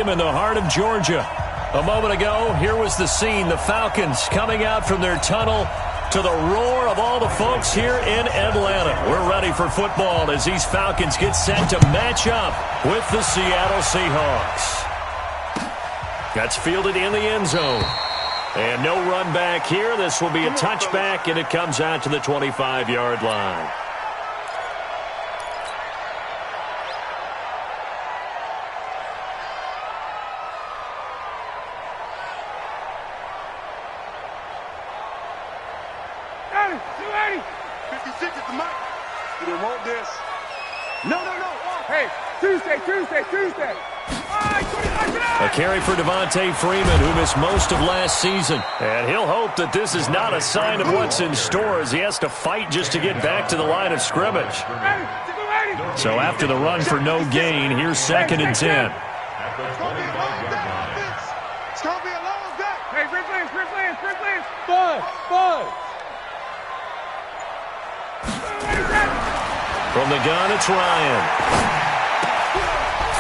In the heart of Georgia. A moment ago, here was the scene. The Falcons coming out from their tunnel to the roar of all the folks here in Atlanta. We're ready for football as these Falcons get set to match up with the Seattle Seahawks. That's fielded in the end zone. And no run back here. This will be a touchback, and it comes out to the 25-yard line. Tuesday. A carry for Devontae Freeman, who missed most of last season. And he'll hope that this is not a sign of what's in store as he has to fight just to get back to the line of scrimmage. So after the run for no gain, here's 2nd and 10. It's going to be a long day. Hey, Bricklands. Bud. From the gun, it's Ryan.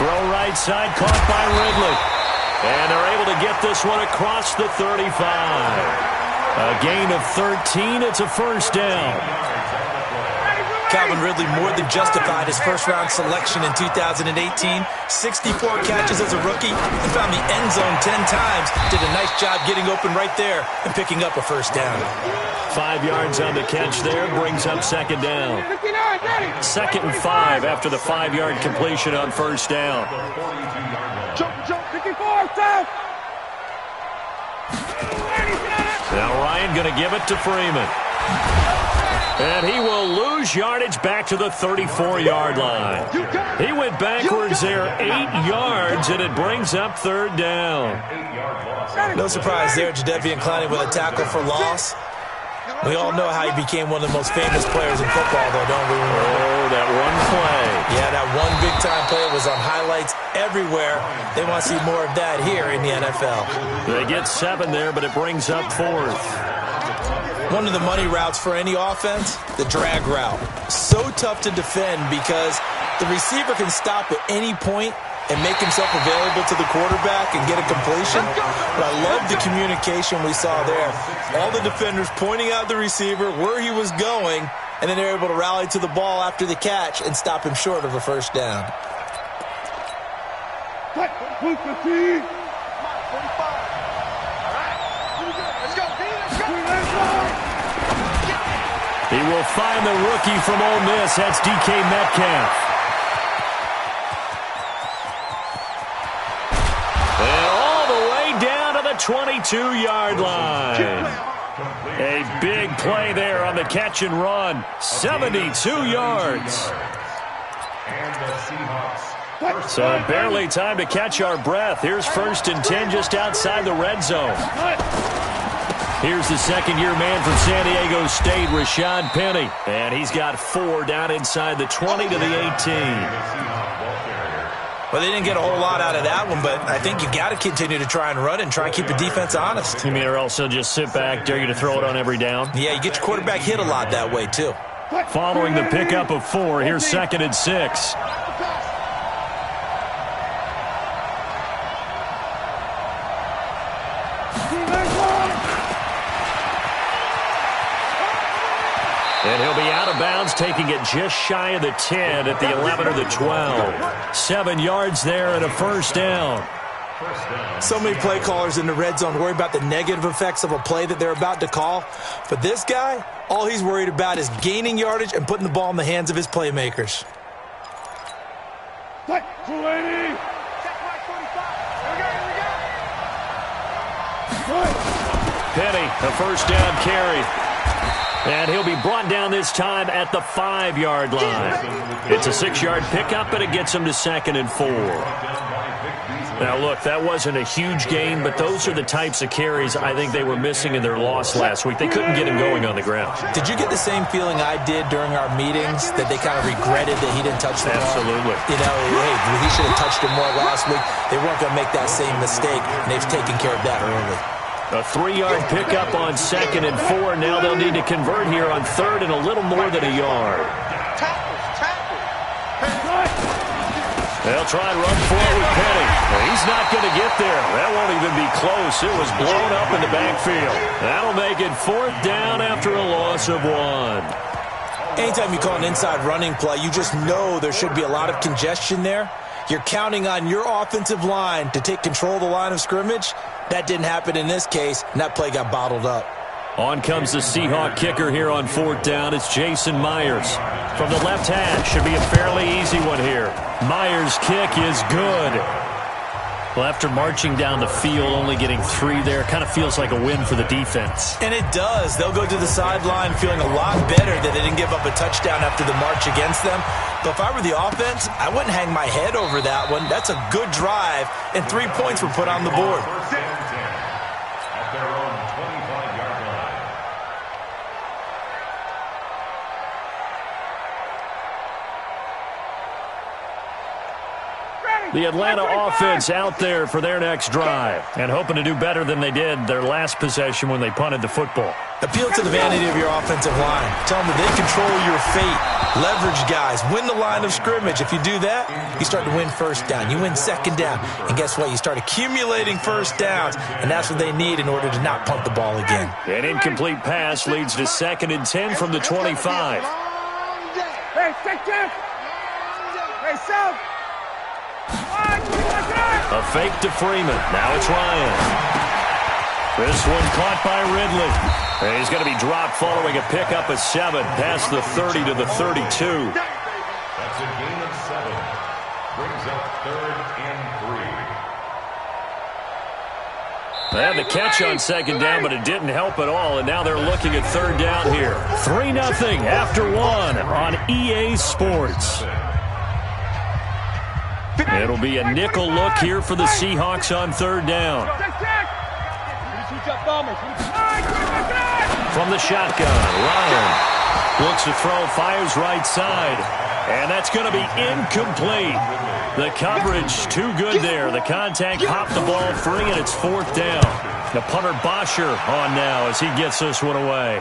Throw right side, caught by Ridley. And they're able to get this one across the 35. A gain of 13. It's a first down. Calvin Ridley more than justified his first-round selection in 2018. 64 catches as a rookie and found the end zone 10 times. Did a nice job getting open right there and picking up a first down. 5 yards on the catch there, brings up 2nd down. 2nd and 5 after the 5-yard completion on first down. Jump, 54, south. Now Ryan going to give it to Freeman. And he will lose yardage back to the 34-yard line. He went backwards there 8 yards, and it brings up 3rd down. No surprise there, Jadeveon Clowney with a tackle for loss. We all know how he became one of the most famous players in football, though, don't we? Oh, that one play. Yeah, that one big-time play was on highlights everywhere. They want to see more of that here in the NFL. They get 7 there, but it brings up 4th. One of the money routes for any offense, the drag route. So tough to defend because the receiver can stop at any point and make himself available to the quarterback and get a completion. But I love the communication we saw there. All the defenders pointing out the receiver, where he was going, and then they're able to rally to the ball after the catch and stop him short of a first down. He will find the rookie from Ole Miss. That's DK Metcalf. And all the way down to the 22-yard line. A big play there on the catch and run. 72 yards. So barely time to catch our breath. Here's 1st and 10 just outside the red zone. Here's the second-year man from San Diego State, Rashad Penny. And he's got 4 down inside the 20 to the 18. Well, they didn't get a whole lot out of that one, but I think you got to continue to try and run and try and keep the defense honest. You mean or else they'll just sit back, dare you to throw it on every down? Yeah, you get your quarterback hit a lot that way, too. Following the pickup of 4, here's 2nd and 6. And he'll be out of bounds, taking it just shy of the 10 at the 11 or the 12. 7 yards there and a first down. So many play callers in the red zone worry about the negative effects of a play that they're about to call. But this guy, all he's worried about is gaining yardage and putting the ball in the hands of his playmakers. Penny, a first down carry. And he'll be brought down this time at the 5-yard line. It's a 6-yard pickup, but it gets him to 2nd and 4. Now, look, that wasn't a huge gain, but those are the types of carries I think they were missing in their loss last week. They couldn't get him going on the ground. Did you get the same feeling I did during our meetings, that they kind of regretted that he didn't touch the ball? Absolutely. You know, hey, he should have touched it more last week. They weren't going to make that same mistake, and they've taken care of that early. A 3-yard pickup on 2nd and 4. Now they'll need to convert here on 3rd and a little more than a yard. They'll try and run for it with Penny. Well, he's not going to get there. That won't even be close. It was blown up in the backfield. That'll make it 4th down after a loss of 1. Anytime you call an inside running play, you just know there should be a lot of congestion there. You're counting on your offensive line to take control of the line of scrimmage. That didn't happen in this case, and that play got bottled up. On comes the Seahawk kicker here on 4th down. It's Jason Myers. From the left hash, should be a fairly easy one here. Myers' kick is good. Well, after marching down the field, only getting 3 there, kind of feels like a win for the defense. And it does. They'll go to the sideline feeling a lot better that they didn't give up a touchdown after the march against them. But if I were the offense, I wouldn't hang my head over that one. That's a good drive, and 3 points were put on the board. The Atlanta offense out there for their next drive and hoping to do better than they did their last possession when they punted the football. Appeal to the vanity of your offensive line. Tell them that they control your fate. Leverage guys. Win the line of scrimmage. If you do that, you start to win 1st down. You win 2nd down. And guess what? You start accumulating 1st downs, and that's what they need in order to not punt the ball again. An incomplete pass leads to 2nd and 10 from the 25. Hey, take check. Hey, South. A fake to Freeman. Now it's Ryan. This one caught by Ridley. And he's going to be dropped following a pickup of 7 past the 30 to the 32. That's a gain of 7. Brings up 3rd and 3. They had the catch on 2nd down, but it didn't help at all. And now they're looking at 3rd down here. 3-0 after 1 on EA Sports. It'll be a nickel look here for the Seahawks on 3rd down. From the shotgun, Ryan looks to throw, fires right side, and that's going to be incomplete. The coverage too good there. The contact popped the ball free, and it's 4th down. The punter Bosher on now as he gets this one away.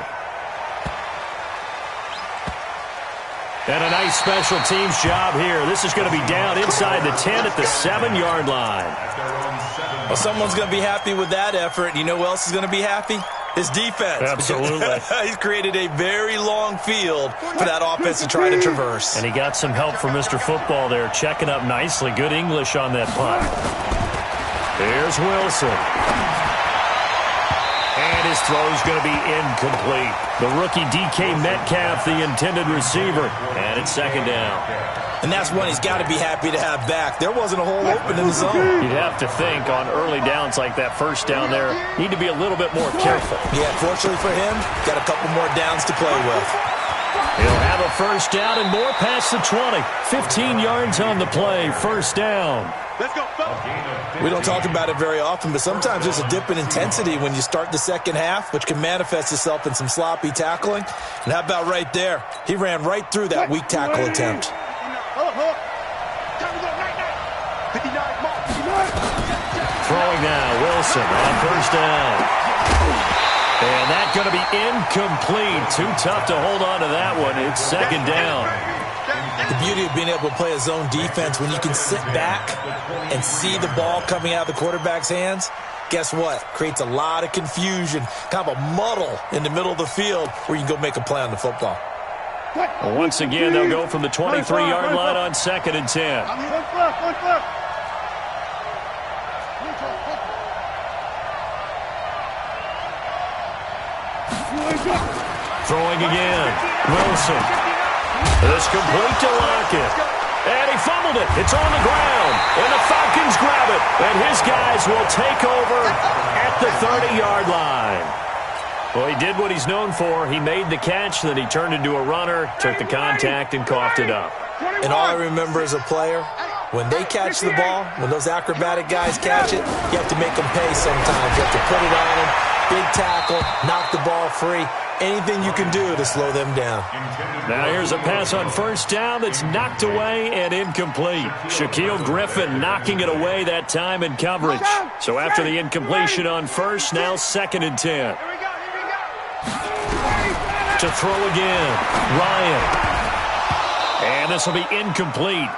And a nice special teams job here. This is going to be down inside the 10 at the 7-yard line. Well, someone's going to be happy with that effort. You know who else is going to be happy? His defense. Absolutely. He's created a very long field for that offense to try to traverse. And he got some help from Mr. Football there, checking up nicely. Good English on that punt. Here's Wilson. And his throw's going to be incomplete. The rookie DK Metcalf, the intended receiver. And it's 2nd down. And that's one he's got to be happy to have back. There wasn't a hole open in the zone. You'd have to think on early downs like that 1st down there, need to be a little bit more careful. Yeah, fortunately for him, got a couple more downs to play with. He'll have a 1st down and more past the 20. 15 yards on the play, 1st down. Let's go. We don't talk about it very often, but sometimes there's a dip in intensity when you start the 2nd half, which can manifest itself in some sloppy tackling. And how about right there? He ran right through that weak tackle attempt. Throwing now, Wilson on 1st down. And that's going to be incomplete. Too tough to hold on to that one. It's 2nd down. The beauty of being able to play a zone defense when you can sit back and see the ball coming out of the quarterback's hands, guess what? Creates a lot of confusion, kind of a muddle in the middle of the field where you can go make a play on the football. Well, once again, they'll go from the 23-yard line on 2nd and 10. Throwing again. Wilson. It's complete to Lockett. And he fumbled it. It's on the ground. And the Falcons grab it. And his guys will take over at the 30-yard line. Well, he did what he's known for. He made the catch, then he turned into a runner, took the contact, and coughed it up. And all I remember as a player, when they catch the ball, when those acrobatic guys catch it, you have to make them pay sometimes. You have to put it on them, big tackle, knock the ball free. Anything you can do to slow them down. Now here's a pass on 1st down that's knocked away and incomplete. Shaquille Griffin knocking it away that time in coverage. So after the incompletion on 1st, now 2nd and 10. To throw again, Ryan. And this will be incomplete.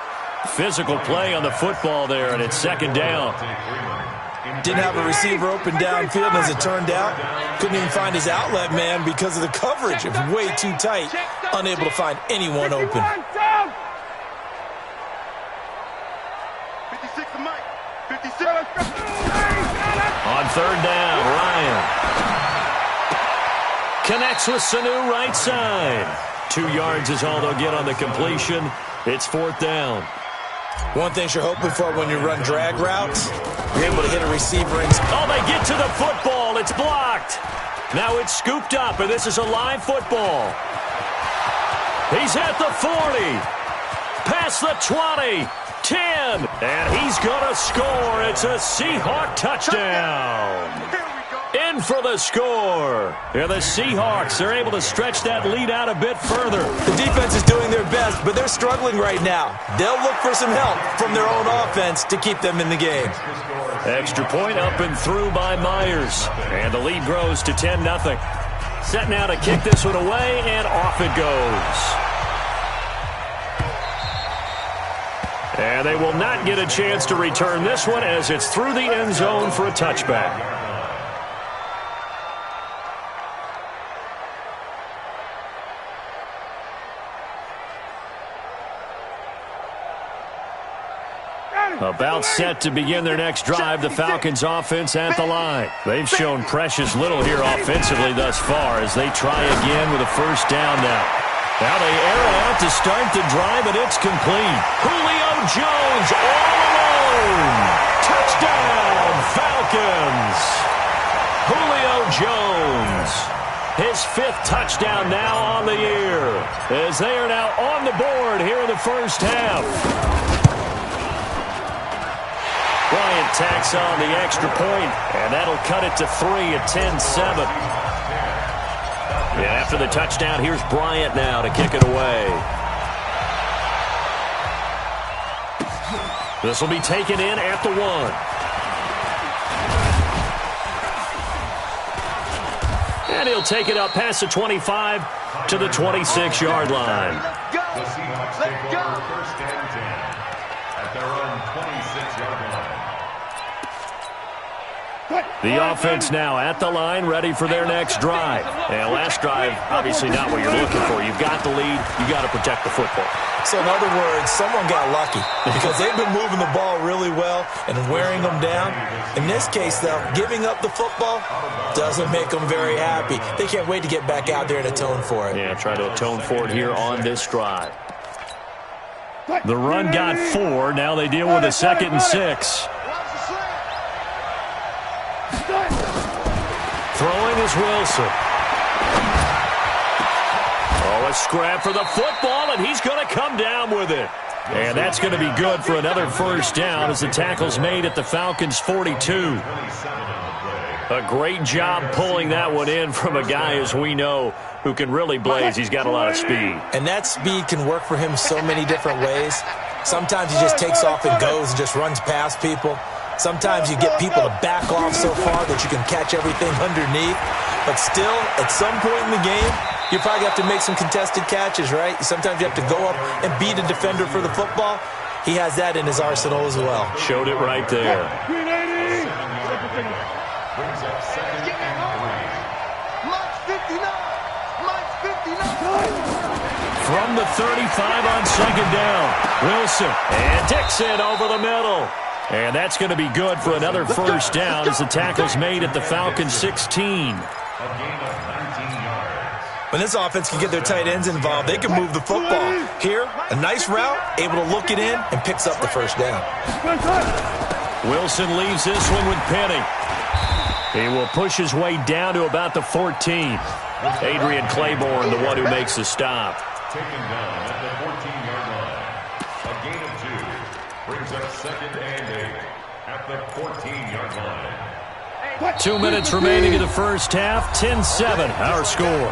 Physical play on the football there, and it's second down. Didn't have a receiver open downfield, and as it turned out, couldn't even find his outlet man because of the coverage. It was way too tight, unable to find anyone open. 56 to Mike. 56. On third down, Ryan connects with Sanu right side. 2 yards is all they'll get on the completion. It's fourth down. One thing you're hoping for when you run drag routes, you're able to hit a receiver. Oh, they get to the football. It's blocked. Now it's scooped up, and this is a live football. He's at the 40. Past the 20. 10. And he's going to score. It's a Seahawk touchdown. In for the score. And the Seahawks are able to stretch that lead out a bit further. The defense is doing their best, but they're struggling right now. They'll look for some help from their own offense to keep them in the game. Extra point up and through by Myers. And the lead grows to 10-0. Set now to kick this one away, and off it goes. And they will not get a chance to return this one as it's through the end zone for a touchback. About set to begin their next drive, the Falcons offense at the line. They've shown precious little here offensively thus far as they try again with a first down now. Now they air it out to start the drive, and it's complete. Julio Jones all alone. Touchdown, Falcons. Julio Jones. His 5th touchdown now on the year as they are now on the board here in the first half. Bryant tacks on the extra point, and that'll cut it to 3 at 10-7. And after the touchdown, here's Bryant now to kick it away. This will be taken in at the 1. And he'll take it up past the 25 to the 26-yard line. The Seahawks take over first and 10 at their own 26-yard line. The offense now at the line, ready for their next drive. And last drive, obviously not what you're looking for. You've got the lead. You've got to protect the football. So in other words, someone got lucky because they've been moving the ball really well and wearing them down. In this case, though, giving up the football doesn't make them very happy. They can't wait to get back out there and atone for it. Yeah, try to atone for it here on this drive. The run got 4. Now they deal with a 2nd and 6. Throwing is Wilson. Oh, a scrap for the football, and he's going to come down with it. And that's going to be good for another first down as the tackle's made at the Falcons' 42. A great job pulling that one in from a guy, as we know, who can really blaze. He's got a lot of speed. And that speed can work for him so many different ways. Sometimes he just takes off and goes and just runs past people. Sometimes you get people to back off so far that you can catch everything underneath. But still, at some point in the game, you probably have to make some contested catches, right? Sometimes you have to go up and beat a defender for the football. He has that in his arsenal as well. Showed it right there. Brings up second and 3. Mike's 59. Mike's 59. From the 35 on second down. Wilson and Dixon over the middle. And that's going to be good for another first down as the tackle's made at the Falcons' 16. A gain of 19 yards. When this offense can get their tight ends involved, they can move the football. Here, a nice route, able to look it in, and picks up the first down. Wilson leaves this one with Penny. He will push his way down to about the 14. Adrian Claiborne, the one who makes the stop. Taken down at the 14-yard line. A gain of 2. Brings up second and 8 at the 14-yard line. 2 minutes remaining in the first half. 10-7, our score.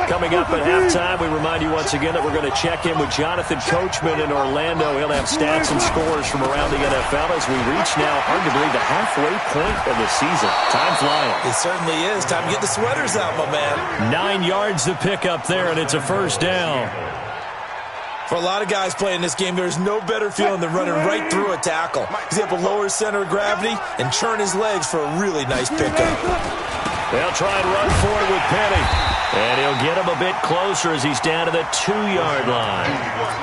Coming up at halftime, we remind you once again that we're going to check in with Jonathan Coachman in Orlando. He'll have stats and scores from around the NFL as we reach now, hard to believe, the halfway point of the season. Time flying. It certainly is. Time to get the sweaters out, my man. 9 yards to pick up there, and it's a first down. For a lot of guys playing this game, there's no better feeling than running right through a tackle. He's able to lower his center of gravity and churn his legs for a really nice pickup. They'll try and run for it with Penny. And he'll get him a bit closer as he's down to the 2-yard line.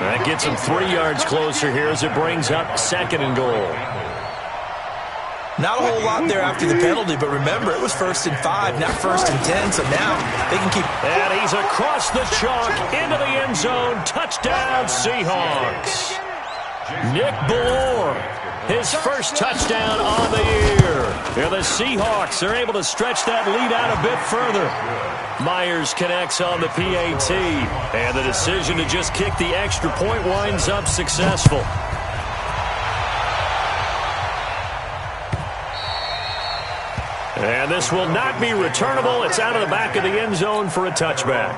That gets him 3 yards closer here as it brings up 2nd and goal. Not a whole lot there after the penalty, but remember, it was 1st and 5, not 1st and 10, so now they can keep... And he's across the chalk into the end zone. Touchdown, Seahawks. Nick Ballore, his first touchdown on the year. And the Seahawks are able to stretch that lead out a bit further. Myers connects on the PAT, and the decision to just kick the extra point winds up successful. And this will not be returnable. It's out of the back of the end zone for a touchback.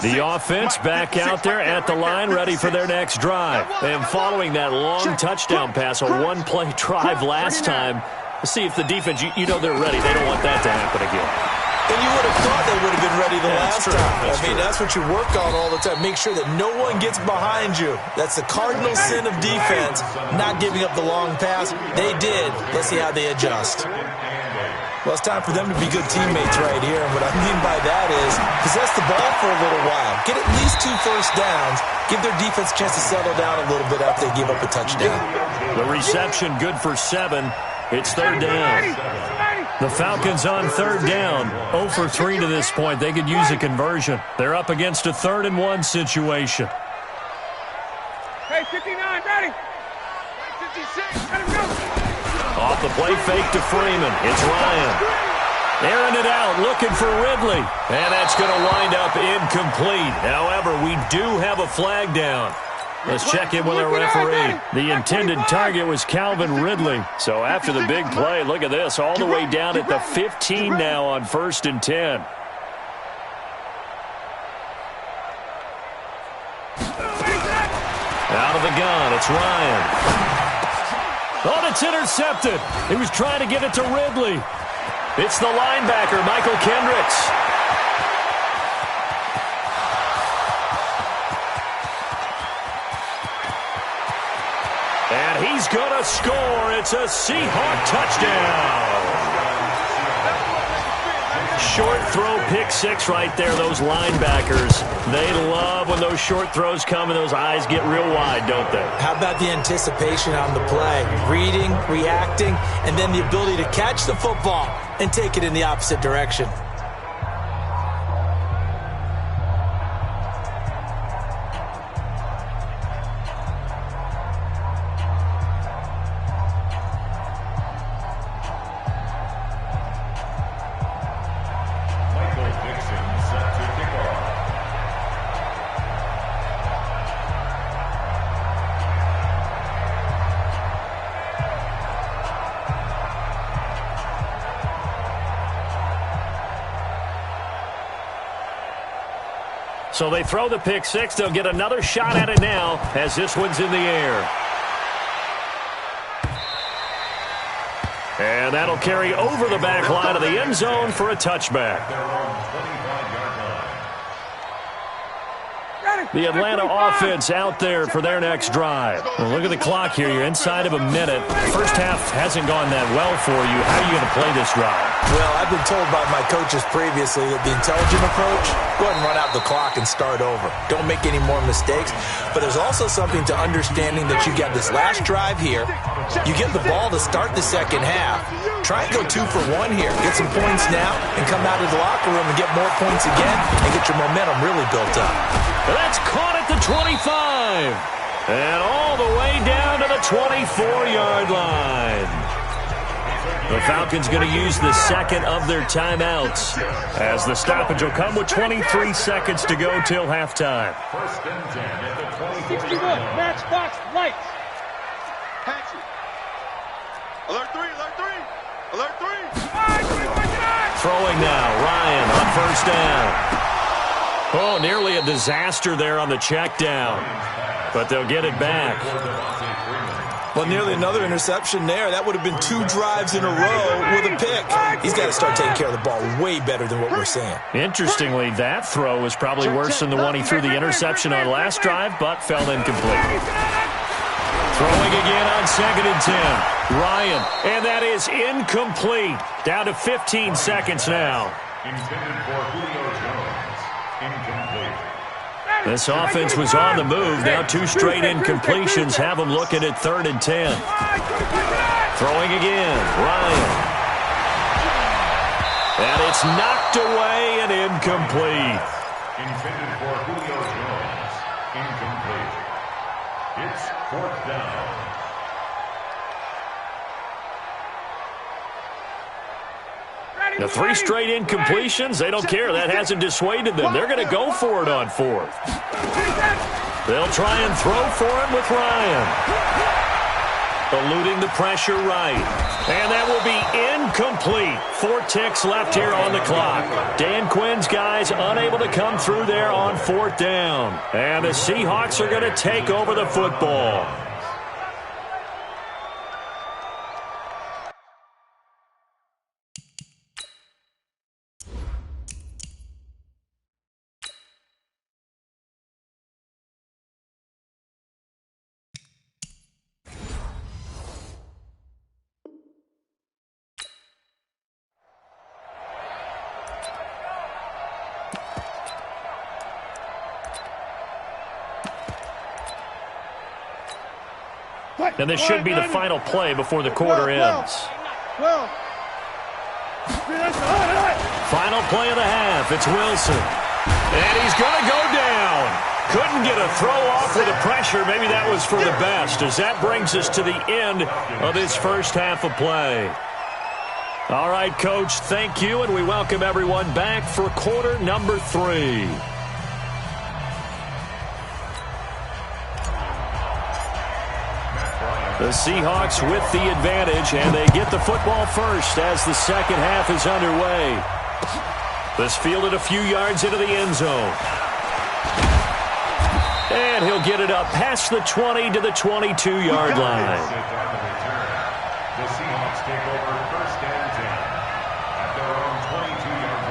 The offense back out there at the line, ready for their next drive. And following that long touchdown pass, a one-play drive last time, let's see if the defense, you know they're ready. They don't want that to happen again. And you would have thought they would have been ready the last time. That's what you work on all the time. Make sure that no one gets behind you. That's the cardinal sin of defense, not giving up the long pass. They did. Let's see how they adjust. Well, it's time for them to be good teammates right here. And what I mean by that is possess the ball for a little while. Get at least 2 first downs. Give their defense a chance to settle down a little bit after they give up a touchdown. The reception good for 7. It's 3rd down. The Falcons on 3rd down. 0 for 3 to this point. They could use a conversion. They're up against a 3rd and 1 situation. Hey, 59, ready. 56, let him go. Off the play fake to Freeman. It's Ryan. Airing it out, looking for Ridley. And that's going to wind up incomplete. However, we do have a flag down. Let's check in with our referee. The intended target was Calvin Ridley. So after the big play, look at this, all the way down at the 15 now on 1st and 10. Out of the gun, it's Ryan. Oh, it's intercepted. He was trying to get it to Ridley. It's the linebacker, Michael Kendricks. And he's going to score. It's a Seahawk touchdown. Short throw, pick 6 right there. Those linebackers, they love when those short throws come and those eyes get real wide, don't they? How about the anticipation on the play? Reading, reacting, and then the ability to catch the football and take it in the opposite direction. So they throw the pick 6. They'll get another shot at it now as this one's in the air. And that'll carry over the back line of the end zone for a touchback. The Atlanta offense out there for their next drive. Well, look at the clock here. You're inside of a minute. First half hasn't gone that well for you. How are you going to play this drive? Well, I've been told by my coaches previously that the intelligent approach, go ahead and run out the clock and start over. Don't make any more mistakes. But there's also something to understanding that you got this last drive here. You get the ball to start the second half. Try and go 2 for 1 here. Get some points now and come out of the locker room and get more points again and get your momentum really built up. That's caught at the 25. And all the way down to the 24-yard line. The Falcons going to use the second of their timeouts as the stoppage will come with 23 seconds to go till halftime. 1st and 10 at the 61. Matchbox lights. Patch it. Alert 3, alert 3. Alert 3. Throwing now, Ryan on 1st down. Oh, nearly a disaster there on the check down. But they'll get it back. Well, nearly another interception there. That would have been 2 drives in a row with a pick. He's got to start taking care of the ball way better than what we're seeing. Interestingly, that throw was probably worse than the one he threw the interception on last drive, but fell incomplete. Throwing again on 2nd and 10. Ryan, and that is incomplete. Down to 15 seconds now. Intended for Julio Jones. Incomplete. This offense was on the move. Now 2 straight incompletions have them looking at 3rd and 10. Throwing again. Ryan. And it's knocked away and incomplete. Intended for Julio Jones. Incomplete. It's 4th down. The 3 straight incompletions, they don't care. That hasn't dissuaded them. They're going to go for it on 4th. They'll try and throw for it with Ryan. Eluding the pressure right. And that will be incomplete. 4 ticks left here on the clock. Dan Quinn's guys unable to come through there on 4th down. And the Seahawks are going to take over the football. And this should be the final play before the quarter ends. Final play of the half. It's Wilson. And he's going to go down. Couldn't get a throw off with the pressure. Maybe that was for the best, as that brings us to the end of this first half of play. All right, Coach, thank you, and we welcome everyone back for quarter number 3. The Seahawks with the advantage, and they get the football first as the second half is underway. This fielded a few yards into the end zone. And he'll get it up past the 20 to the 22-yard line. The Seahawks take over 1st and 10 at their own 22-yard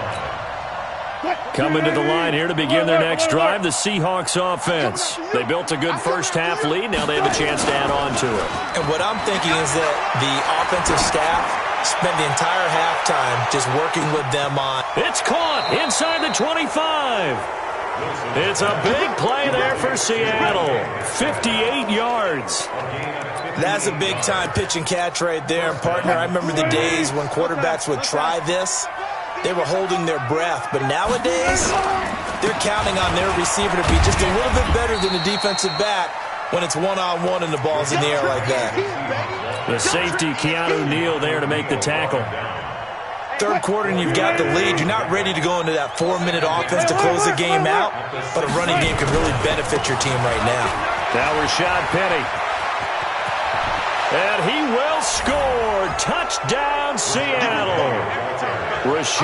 line. Coming to the line here to begin their next drive, the Seahawks offense. They built a good first half lead. Now they have a chance to add on to it. And what I'm thinking is that the offensive staff spent the entire halftime just working with them on. It's caught inside the 25. It's a big play there for Seattle. 58 yards. That's a big-time pitch and catch right there. And, partner, I remember the days when quarterbacks would try this. They were holding their breath. But nowadays, they're counting on their receiver to be just a little bit better than the defensive back when it's one-on-one and the ball's in the air like that. The safety, Keanu Neal, there to make the tackle. Third quarter and you've got the lead. You're not ready to go into that 4-minute offense to close the game out, but a running game can really benefit your team right now. Now Rashad Penny. And he will score. Touchdown, Seattle. Rashad